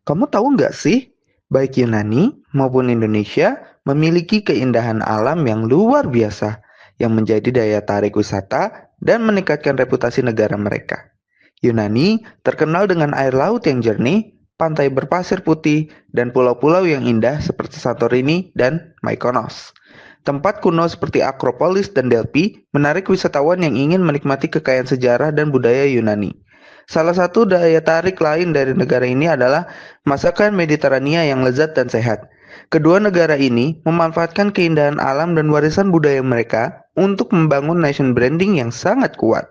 Kamu tahu nggak sih, baik Yunani maupun Indonesia memiliki keindahan alam yang luar biasa yang menjadi daya tarik wisata dan meningkatkan reputasi negara mereka. Yunani terkenal dengan air laut yang jernih, pantai berpasir putih, dan pulau-pulau yang indah seperti Santorini dan Mykonos. Tempat kuno seperti Akropolis dan Delphi menarik wisatawan yang ingin menikmati kekayaan sejarah dan budaya Yunani. Salah satu daya tarik lain dari negara ini adalah masakan Mediterania yang lezat dan sehat. Kedua negara ini memanfaatkan keindahan alam dan warisan budaya mereka untuk membangun nation branding yang sangat kuat.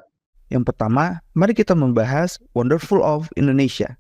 Yang pertama, mari kita membahas Wonderful of Indonesia.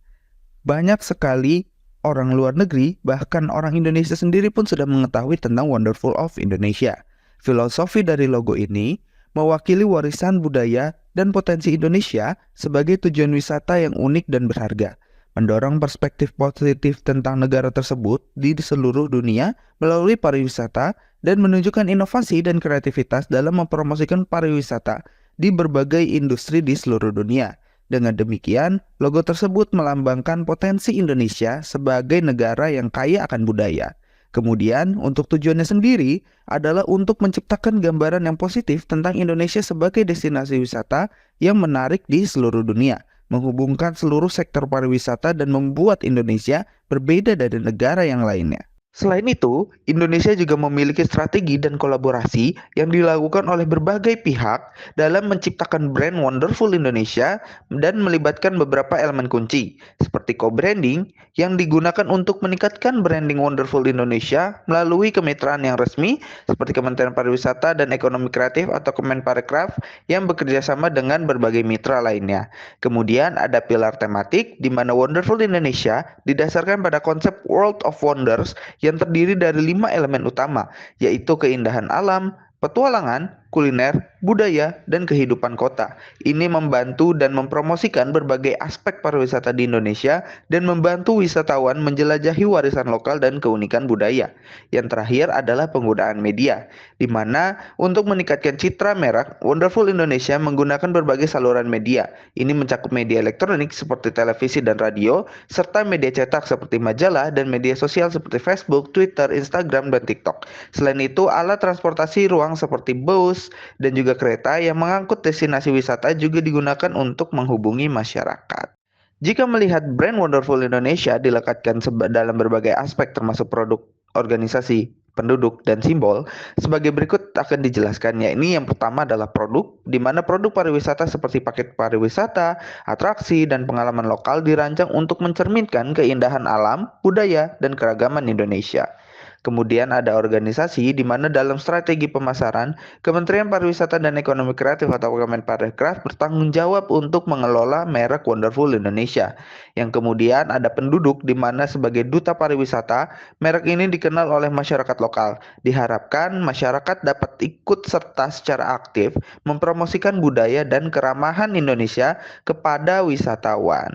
Banyak sekali orang luar negeri, bahkan orang Indonesia sendiri pun sudah mengetahui tentang Wonderful of Indonesia. Filosofi dari logo ini mewakili warisan budaya dan potensi Indonesia sebagai tujuan wisata yang unik dan berharga, mendorong perspektif positif tentang negara tersebut di seluruh dunia melalui pariwisata dan menunjukkan inovasi dan kreativitas dalam mempromosikan pariwisata di berbagai industri di seluruh dunia. Dengan demikian, logo tersebut melambangkan potensi Indonesia sebagai negara yang kaya akan budaya. Kemudian, untuk tujuannya sendiri adalah untuk menciptakan gambaran yang positif tentang Indonesia sebagai destinasi wisata yang menarik di seluruh dunia, menghubungkan seluruh sektor pariwisata dan membuat Indonesia berbeda dari negara yang lainnya. Selain itu, Indonesia juga memiliki strategi dan kolaborasi yang dilakukan oleh berbagai pihak dalam menciptakan brand Wonderful Indonesia dan melibatkan beberapa elemen kunci, seperti co-branding yang digunakan untuk meningkatkan branding Wonderful Indonesia melalui kemitraan yang resmi seperti Kementerian Pariwisata dan Ekonomi Kreatif atau Kemenparekraf yang bekerja sama dengan berbagai mitra lainnya. Kemudian ada pilar tematik di mana Wonderful Indonesia didasarkan pada konsep World of Wonders yang terdiri dari 5 elemen utama, yaitu keindahan alam, petualangan, kuliner, budaya, dan kehidupan kota. Ini membantu dan mempromosikan berbagai aspek pariwisata di Indonesia dan membantu wisatawan menjelajahi warisan lokal dan keunikan budaya. Yang terakhir adalah penggunaan media, di mana untuk meningkatkan citra merek, Wonderful Indonesia menggunakan berbagai saluran media. Ini mencakup media elektronik seperti televisi dan radio, serta media cetak seperti majalah dan media sosial seperti Facebook, Twitter, Instagram, dan TikTok. Selain itu, alat transportasi ruang seperti bus dan juga kereta yang mengangkut destinasi wisata juga digunakan untuk menghubungi masyarakat. Jika melihat brand Wonderful Indonesia dilekatkan dalam berbagai aspek termasuk produk, organisasi, penduduk, dan simbol, sebagai berikut akan dijelaskan. Ini yang pertama adalah produk, di mana produk pariwisata seperti paket pariwisata, atraksi, dan pengalaman lokal dirancang untuk mencerminkan keindahan alam, budaya, dan keragaman Indonesia. Kemudian ada organisasi di mana dalam strategi pemasaran, Kementerian Pariwisata dan Ekonomi Kreatif atau Kemenparekraf bertanggung jawab untuk mengelola merek Wonderful Indonesia. Yang kemudian ada penduduk di mana sebagai duta pariwisata, merek ini dikenal oleh masyarakat lokal. Diharapkan masyarakat dapat ikut serta secara aktif mempromosikan budaya dan keramahan Indonesia kepada wisatawan.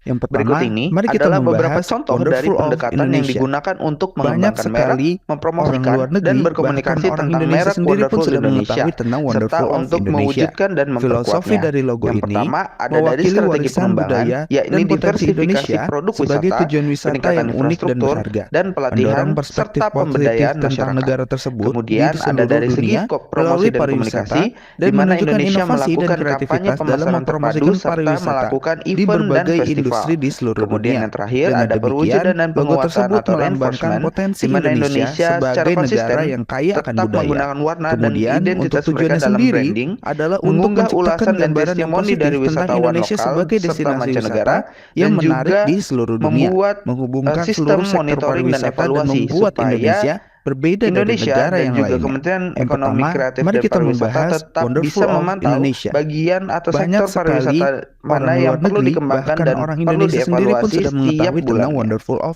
Yang Berikut pertama, ini mari kita adalah beberapa membahas contoh dari Wonderful of pendekatan yang Indonesia. digunakan untuk Banyak mengembangkan merek, sekali orang luar mempromosikan, dan negeri, bahkan berkomunikasi orang tentang Indonesia merek sendiri pun Wonderful sudah Indonesia, mengetahui tentang serta Wonderful of untuk Indonesia. mewujudkan dan Filosofi memperkuatnya. dari logo Yang ini pertama ada dari mewakili strategi warisan pengembangan, budaya yakni dan potensi diversifikasi Indonesia produk sebagai wisata, tujuan wisata peningkatan yang unik dan infrastruktur, berharga, dan mendorong pelatihan, perspektif serta positif pemberdayaan tentang masyarakat. negara tersebut di Kemudian ada seluruh dari segi dunia promosi melalui dan pariwisata komunikasi, di dan mana menunjukkan Indonesia inovasi dan melakukan kampanye kreativitas dalam pemasaran terpadu mempromosikan serta pariwisata melakukan di event dan berbagai industri festival. di seluruh Kemudian dunia. yang terakhir Dengan ada demikian, perwujudan dan logo penguasaan tersebut atau melambangkan reinforcement, di potensi mana Indonesia Indonesia secara sebagai negara konsisten yang kaya akan tetap budaya. menggunakan warna dan Kemudian, untuk identitas mereka tujuannya dalam sendiri branding, adalah untuk mengunggah menciptakan ulasan dan gambaran yang testimoni dari positif tentang wisatawan Indonesia lokal sebagai serta destinasi mancanegara, wisata yang dan menarik di juga seluruh dunia, membuat menghubungkan sistem seluruh sektor monitoring dan pariwisata dan evaluasi membuat supaya Indonesia berbeda dari Indonesia negara dan yang juga lainnya. Kementerian Yang Ekonomi pertama, Kreatif mari dan kita Pariwisata membahas tetap Wonderful bisa of memantau Indonesia. bagian atau Banyak sektor sekali pariwisata mana orang yang luar perlu negeri, dikembangkan bahkan dan orang perlu Indonesia sendiri pun dievaluasi sudah setiap mengetahui tentang bulannya. Wonderful of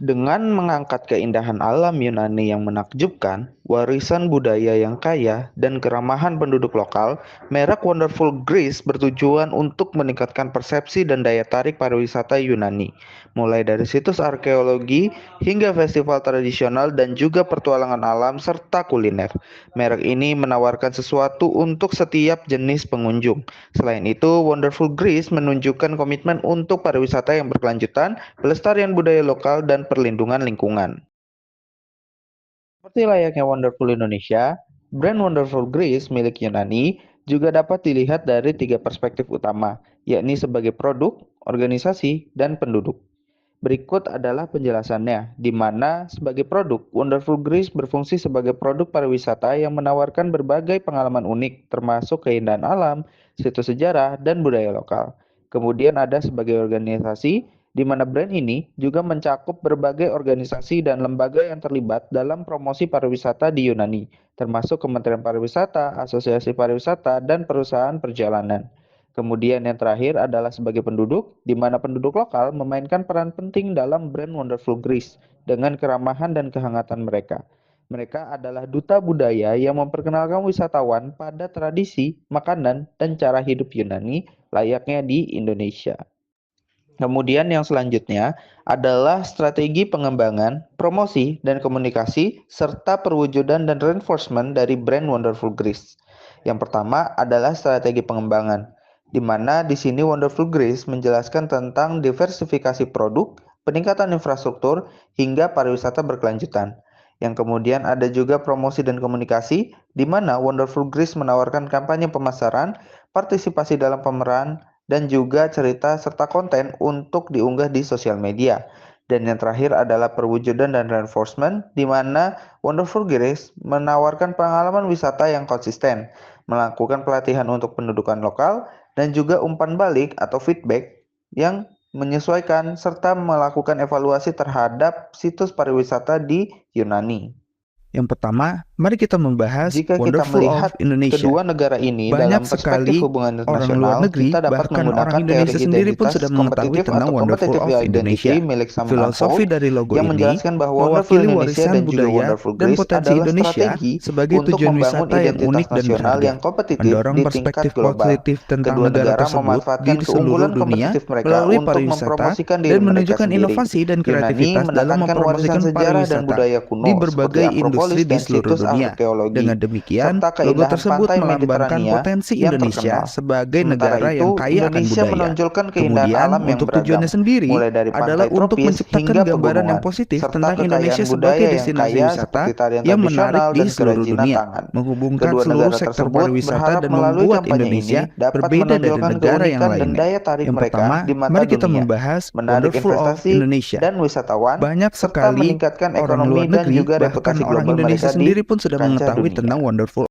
Dengan mengangkat keindahan alam Yunani yang menakjubkan, warisan budaya yang kaya, dan keramahan penduduk lokal, merek Wonderful Greece bertujuan untuk meningkatkan persepsi dan daya tarik pariwisata Yunani, mulai dari situs arkeologi hingga festival tradisional dan juga petualangan alam serta kuliner. Merek ini menawarkan sesuatu untuk setiap jenis pengunjung. Selain itu, Wonderful Greece menunjukkan komitmen untuk pariwisata yang berkelanjutan, pelestarian budaya lokal, dan perlindungan lingkungan. Seperti layaknya Wonderful Indonesia, brand Wonderful Greece milik Yunani juga dapat dilihat dari 3 perspektif utama, yakni sebagai produk, organisasi, dan penduduk. Berikut adalah penjelasannya, di mana sebagai produk, Wonderful Greece berfungsi sebagai produk pariwisata yang menawarkan berbagai pengalaman unik, termasuk keindahan alam, situs sejarah, dan budaya lokal. Kemudian ada sebagai organisasi, di mana brand ini juga mencakup berbagai organisasi dan lembaga yang terlibat dalam promosi pariwisata di Yunani, termasuk Kementerian Pariwisata, Asosiasi Pariwisata, dan perusahaan perjalanan. Kemudian yang terakhir adalah sebagai penduduk, di mana penduduk lokal memainkan peran penting dalam brand Wonderful Greece dengan keramahan dan kehangatan mereka. Mereka adalah duta budaya yang memperkenalkan wisatawan pada tradisi, makanan, dan cara hidup Yunani layaknya di Indonesia. Kemudian yang selanjutnya adalah strategi pengembangan, promosi, dan komunikasi, serta perwujudan dan reinforcement dari brand Wonderful Greece. Yang pertama adalah strategi pengembangan, di mana di sini Wonderful Greece menjelaskan tentang diversifikasi produk, peningkatan infrastruktur, hingga pariwisata berkelanjutan. Yang kemudian ada juga promosi dan komunikasi, di mana Wonderful Greece menawarkan kampanye pemasaran, partisipasi dalam pemeran, dan juga cerita serta konten untuk diunggah di sosial media. Dan yang terakhir adalah perwujudan dan reinforcement, di mana Wonderful Greece menawarkan pengalaman wisata yang konsisten, melakukan pelatihan untuk pendudukan lokal, dan juga umpan balik atau feedback yang menyesuaikan serta melakukan evaluasi terhadap situs pariwisata di Yunani. Yang pertama, mari kita membahas Jika kita Wonderful melihat of Indonesia. kedua negara ini Banyak dalam perspektif sekali hubungan orang luar internasional, negeri, kita dapat bahkan menggunakan orang Indonesia teori sendiri pun identitas sudah mengetahui kompetitif tentang atau Wonderful competitive of identity Indonesia. milik Simon Filosofi Unfold dari logo yang ini menjelaskan bahwa Wonderful mewakili Indonesia warisan dan juga budaya Wonderful dan Greece potensi adalah Indonesia strategi sebagai untuk tujuan membangun wisata yang identitas unik dan nasional berharga, yang kompetitif mendorong di tingkat perspektif global. positif tentang Kedua negara negara tersebut memanfaatkan di seluruh keunggulan dunia kompetitif mereka melalui untuk pariwisata mempromosikan diri dan mereka menunjukkan sendiri. inovasi dan Yunani kreativitas dalam menekankan warisan mempromosikan sejarah dan pariwisata budaya di kuno seperti berbagai industri Akropolis di dan seluruh situs dunia. arkeologi, Dengan demikian, serta logo keindahan tersebut pantai melambangkan Mediterania potensi yang Indonesia terkenal. sebagai Sementara negara yang itu, kaya akan Indonesia budaya. menonjolkan keindahan Kemudian, alam yang untuk tujuannya beragam, sendiri mulai dari adalah pantai untuk tropis menciptakan hingga gambaran yang pegunungan, positif serta tentang Indonesia kekayaan sebagai budaya yang destinasi kaya wisata seperti tarian yang menarik tradisional di dan seluruh kerajinan dunia, tangan. menghubungkan Kedua seluruh negara sektor tersebut pariwisata berharap dan melalui membuat kampanye ini Indonesia dapat berbeda dari menonjolkan negara yang keunikan dan lainnya. daya tarik Yang mereka pertama, di mata mari kita dunia, membahas menarik Wonderful of investasi Indonesia. dan wisatawan, Banyak serta sekali meningkatkan orang luar ekonomi dan negeri, juga bahkan reputasi orang global Indonesia mereka di sendiri pun sudah kancah mengetahui dunia. tentang Wonderful